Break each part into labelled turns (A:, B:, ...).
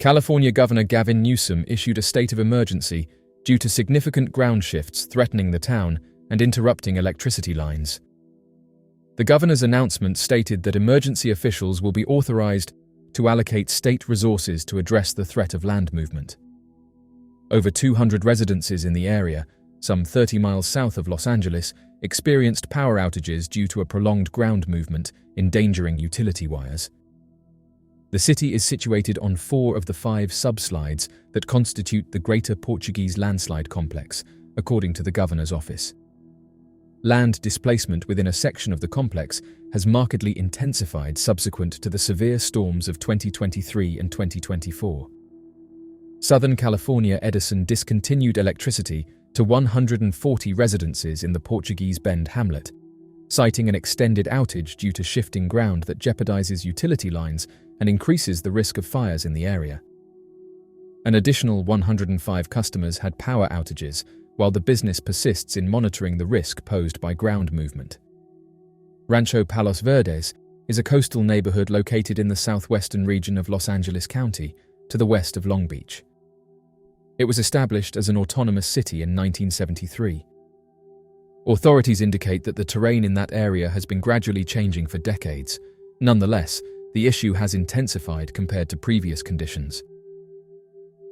A: California Governor Gavin Newsom issued a state of emergency due to significant ground shifts threatening the town and interrupting electricity lines. The governor's announcement stated that emergency officials will be authorized to allocate state resources to address the threat of land movement. Over 200 residences in the area, some 30 miles south of Los Angeles, experienced power outages due to a prolonged ground movement, endangering utility wires. The city is situated on 4 of the 5 subslides that constitute the Greater Portuguese Landslide Complex, according to the governor's office. Land displacement within a section of the complex has markedly intensified subsequent to the severe storms of 2023 and 2024. Southern California Edison discontinued electricity to 140 residences in the Portuguese Bend hamlet, citing an extended outage due to shifting ground that jeopardizes utility lines and increases the risk of fires in the area. An additional 105 customers had power outages, while the business persists in monitoring the risk posed by ground movement. Rancho Palos Verdes is a coastal neighborhood located in the southwestern region of Los Angeles County, to the west of Long Beach. It was established as an autonomous city in 1973. Authorities indicate that the terrain in that area has been gradually changing for decades. Nonetheless, the issue has intensified compared to previous conditions.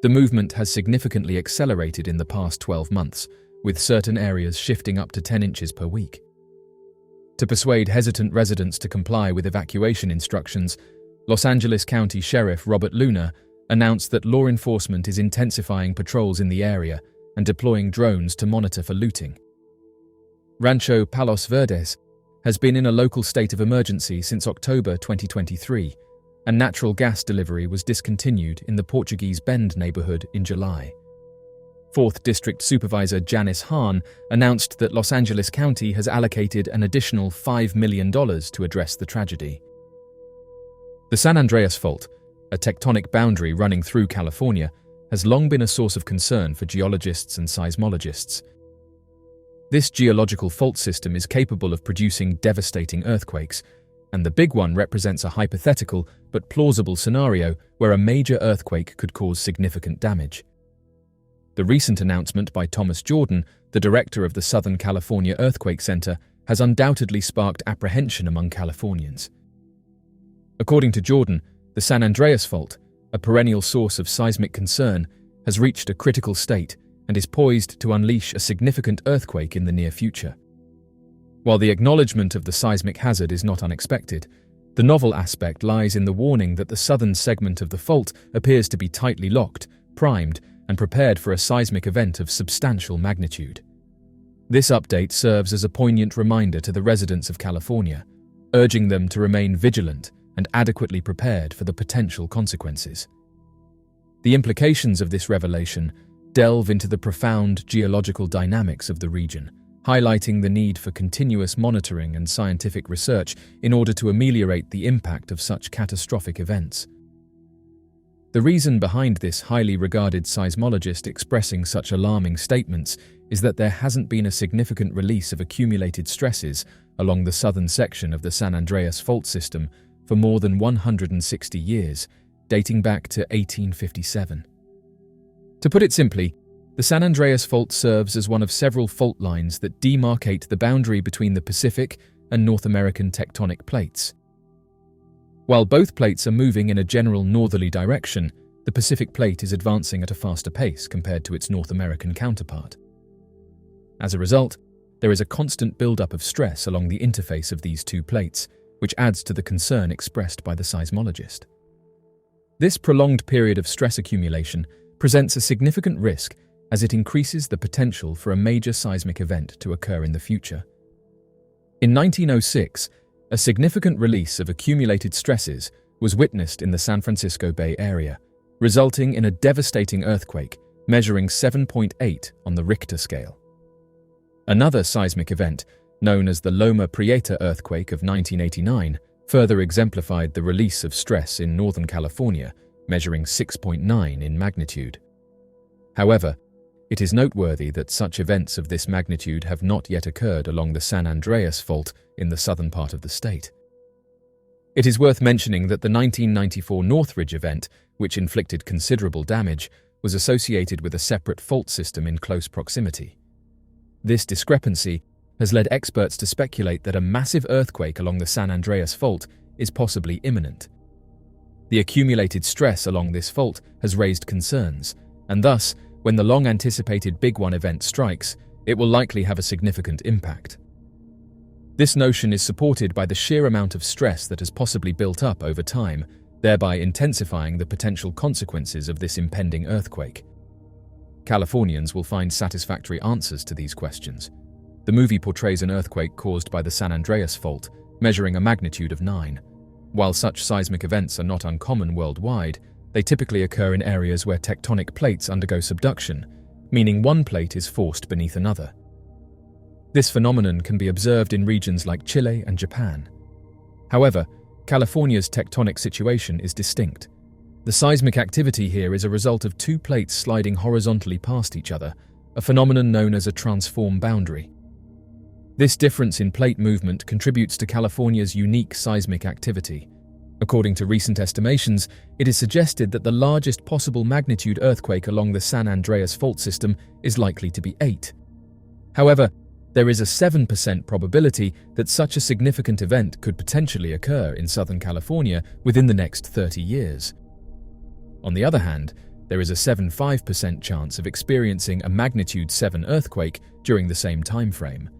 A: The movement has significantly accelerated in the past 12 months, with certain areas shifting up to 10 inches per week. To persuade hesitant residents to comply with evacuation instructions, Los Angeles County Sheriff Robert Luna announced that law enforcement is intensifying patrols in the area and deploying drones to monitor for looting. Rancho Palos Verdes has been in a local state of emergency since October 2023, and natural gas delivery was discontinued in the Portuguese Bend neighborhood in July. 4th District Supervisor Janice Hahn announced that Los Angeles County has allocated an additional $5 million to address the tragedy. The San Andreas Fault, a tectonic boundary running through California, has long been a source of concern for geologists and seismologists. This geological fault system is capable of producing devastating earthquakes, and the big one represents a hypothetical but plausible scenario where a major earthquake could cause significant damage. The recent announcement by Thomas Jordan, the director of the Southern California Earthquake Center, has undoubtedly sparked apprehension among Californians. According to Jordan, the San Andreas Fault, a perennial source of seismic concern, has reached a critical state and is poised to unleash a significant earthquake in the near future. While the acknowledgement of the seismic hazard is not unexpected, the novel aspect lies in the warning that the southern segment of the fault appears to be tightly locked, primed, and prepared for a seismic event of substantial magnitude. This update serves as a poignant reminder to the residents of California, urging them to remain vigilant and adequately prepared for the potential consequences. The implications of this revelation delve into the profound geological dynamics of the region, highlighting the need for continuous monitoring and scientific research in order to ameliorate the impact of such catastrophic events. The reason behind this highly regarded seismologist expressing such alarming statements is that there hasn't been a significant release of accumulated stresses along the southern section of the San Andreas Fault system for more than 160 years, dating back to 1857. To put it simply, the San Andreas Fault serves as one of several fault lines that demarcate the boundary between the Pacific and North American tectonic plates. While both plates are moving in a general northerly direction, the Pacific plate is advancing at a faster pace compared to its North American counterpart. As a result, there is a constant buildup of stress along the interface of these two plates, which adds to the concern expressed by the seismologist. This prolonged period of stress accumulation presents a significant risk as it increases the potential for a major seismic event to occur in the future. In 1906, a significant release of accumulated stresses was witnessed in the San Francisco Bay Area, resulting in a devastating earthquake measuring 7.8 on the Richter scale. Another seismic event, known as the Loma Prieta earthquake of 1989, further exemplified the release of stress in Northern California, measuring 6.9 in magnitude. However, it is noteworthy that such events of this magnitude have not yet occurred along the San Andreas Fault in the southern part of the state. It is worth mentioning that the 1994 Northridge event, which inflicted considerable damage, was associated with a separate fault system in close proximity. This discrepancy has led experts to speculate that a massive earthquake along the San Andreas Fault is possibly imminent. The accumulated stress along this fault has raised concerns, and thus, when the long-anticipated Big One event strikes, it will likely have a significant impact. This notion is supported by the sheer amount of stress that has possibly built up over time, thereby intensifying the potential consequences of this impending earthquake. Californians will find satisfactory answers to these questions. The movie portrays an earthquake caused by the San Andreas Fault, measuring a magnitude of 9. While such seismic events are not uncommon worldwide, they typically occur in areas where tectonic plates undergo subduction, meaning one plate is forced beneath another. This phenomenon can be observed in regions like Chile and Japan. However, California's tectonic situation is distinct. The seismic activity here is a result of two plates sliding horizontally past each other, a phenomenon known as a transform boundary. This difference in plate movement contributes to California's unique seismic activity. According to recent estimations, it is suggested that the largest possible magnitude earthquake along the San Andreas fault system is likely to be 8. However, there is a 7% probability that such a significant event could potentially occur in Southern California within the next 30 years. On the other hand, there is a 75% chance of experiencing a magnitude 7 earthquake during the same time frame.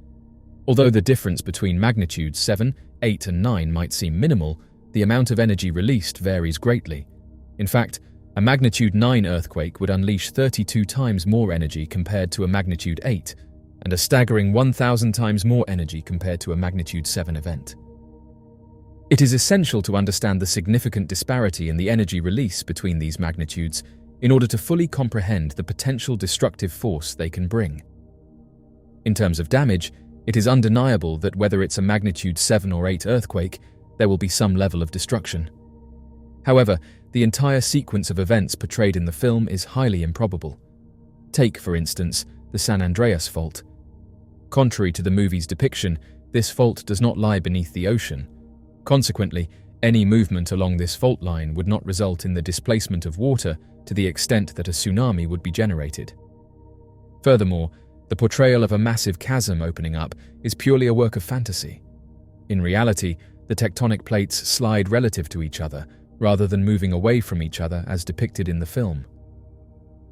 A: Although the difference between magnitudes 7, 8, and 9 might seem minimal, the amount of energy released varies greatly. In fact, a magnitude 9 earthquake would unleash 32 times more energy compared to a magnitude 8, and a staggering 1,000 times more energy compared to a magnitude 7 event. It is essential to understand the significant disparity in the energy release between these magnitudes in order to fully comprehend the potential destructive force they can bring. In terms of damage, it is undeniable that whether it's a magnitude 7 or 8 earthquake, there will be some level of destruction. However, the entire sequence of events portrayed in the film is highly improbable. Take, for instance, the San Andreas Fault. Contrary to the movie's depiction, this fault does not lie beneath the ocean. Consequently, any movement along this fault line would not result in the displacement of water to the extent that a tsunami would be generated. Furthermore, the portrayal of a massive chasm opening up is purely a work of fantasy. In reality, the tectonic plates slide relative to each other, rather than moving away from each other as depicted in the film.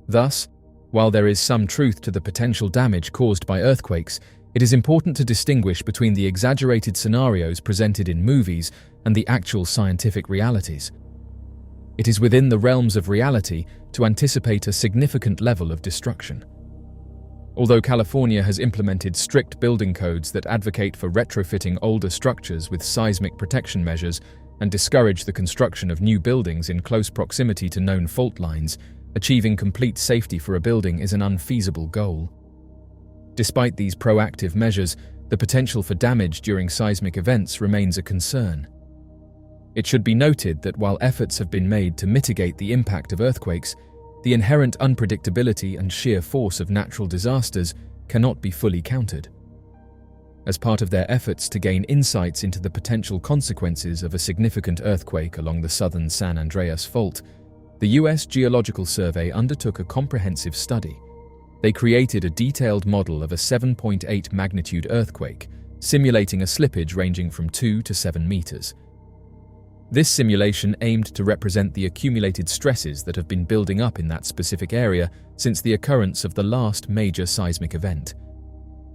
A: Thus, while there is some truth to the potential damage caused by earthquakes, it is important to distinguish between the exaggerated scenarios presented in movies and the actual scientific realities. It is within the realms of reality to anticipate a significant level of destruction. Although California has implemented strict building codes that advocate for retrofitting older structures with seismic protection measures and discourage the construction of new buildings in close proximity to known fault lines, achieving complete safety for a building is an unfeasible goal. Despite these proactive measures, the potential for damage during seismic events remains a concern. It should be noted that while efforts have been made to mitigate the impact of earthquakes, the inherent unpredictability and sheer force of natural disasters cannot be fully countered. As part of their efforts to gain insights into the potential consequences of a significant earthquake along the southern San Andreas Fault, the U.S. Geological Survey undertook a comprehensive study. They created a detailed model of a 7.8 magnitude earthquake, simulating a slippage ranging from 2 to 7 meters. This simulation aimed to represent the accumulated stresses that have been building up in that specific area since the occurrence of the last major seismic event.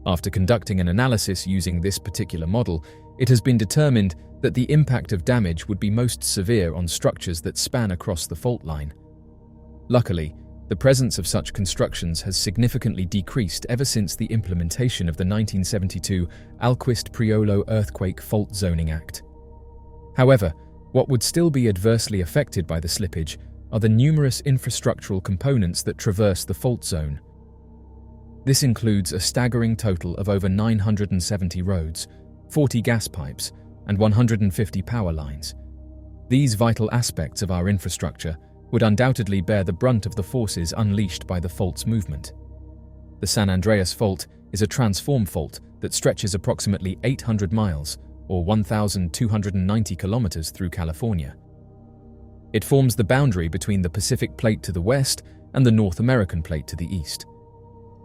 A: After conducting an analysis using this particular model, it has been determined that the impact of damage would be most severe on structures that span across the fault line. Luckily, the presence of such constructions has significantly decreased ever since the implementation of the 1972 Alquist-Priolo Earthquake Fault Zoning Act. However, what would still be adversely affected by the slippage are the numerous infrastructural components that traverse the fault zone. This includes a staggering total of over 970 roads, 40 gas pipes, and 150 power lines. These vital aspects of our infrastructure would undoubtedly bear the brunt of the forces unleashed by the fault's movement. The San Andreas Fault is a transform fault that stretches approximately 800 miles, or 1,290 kilometers through California. It forms the boundary between the Pacific Plate to the west and the North American Plate to the east.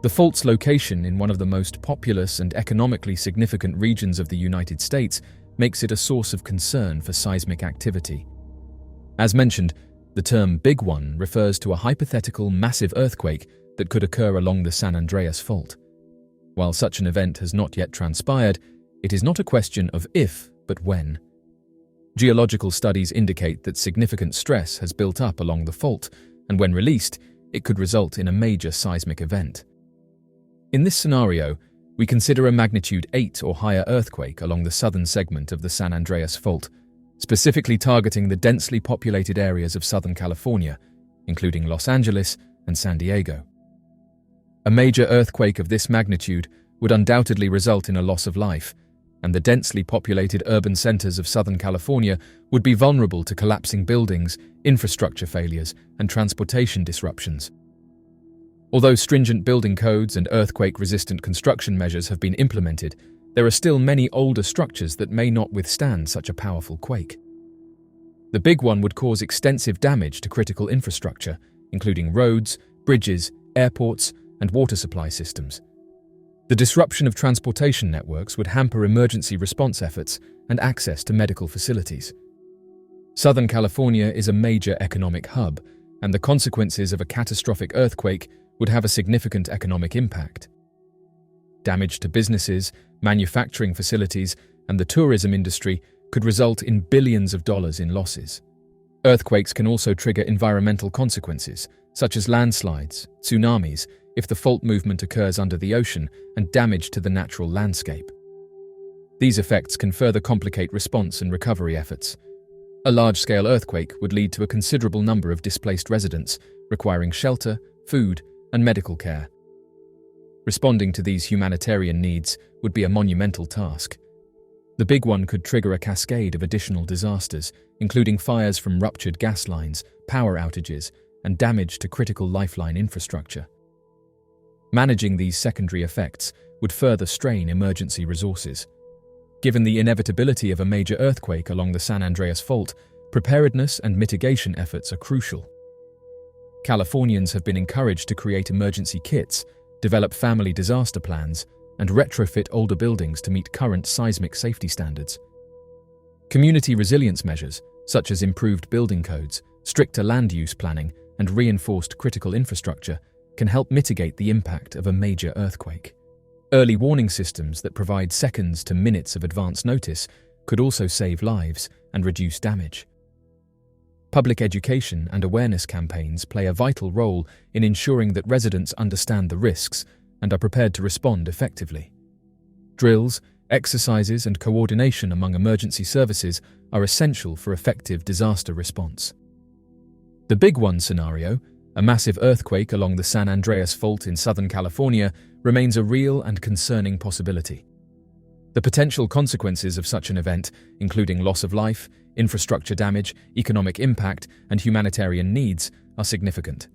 A: The fault's location in one of the most populous and economically significant regions of the United States makes it a source of concern for seismic activity. As mentioned, the term Big One refers to a hypothetical massive earthquake that could occur along the San Andreas Fault. While such an event has not yet transpired, it is not a question of if, but when. Geological studies indicate that significant stress has built up along the fault, and when released, it could result in a major seismic event. In this scenario, we consider a magnitude 8 or higher earthquake along the southern segment of the San Andreas Fault, specifically targeting the densely populated areas of Southern California, including Los Angeles and San Diego. A major earthquake of this magnitude would undoubtedly result in a loss of life, and the densely populated urban centers of Southern California would be vulnerable to collapsing buildings, infrastructure failures, and transportation disruptions. Although stringent building codes and earthquake-resistant construction measures have been implemented, there are still many older structures that may not withstand such a powerful quake. The Big One would cause extensive damage to critical infrastructure, including roads, bridges, airports, and water supply systems. The disruption of transportation networks would hamper emergency response efforts and access to medical facilities. Southern California is a major economic hub, and the consequences of a catastrophic earthquake would have a significant economic impact. Damage to businesses, manufacturing facilities, and the tourism industry could result in billions of dollars in losses. Earthquakes can also trigger environmental consequences, such as landslides, tsunamis, if the fault movement occurs under the ocean, and damage to the natural landscape. These effects can further complicate response and recovery efforts. A large-scale earthquake would lead to a considerable number of displaced residents, requiring shelter, food, and medical care. Responding to these humanitarian needs would be a monumental task. The Big One could trigger a cascade of additional disasters, including fires from ruptured gas lines, power outages, and damage to critical lifeline infrastructure. Managing these secondary effects would further strain emergency resources. Given the inevitability of a major earthquake along the San Andreas Fault, preparedness and mitigation efforts are crucial. Californians have been encouraged to create emergency kits, develop family disaster plans, and retrofit older buildings to meet current seismic safety standards. Community resilience measures, such as improved building codes, stricter land use planning, and reinforced critical infrastructure, can help mitigate the impact of a major earthquake. Early warning systems that provide seconds to minutes of advance notice could also save lives and reduce damage. Public education and awareness campaigns play a vital role in ensuring that residents understand the risks and are prepared to respond effectively. Drills, exercises, and coordination among emergency services are essential for effective disaster response. The Big One scenario, a massive earthquake along the San Andreas Fault in Southern California, remains a real and concerning possibility. The potential consequences of such an event, including loss of life, infrastructure damage, economic impact, and humanitarian needs, are significant.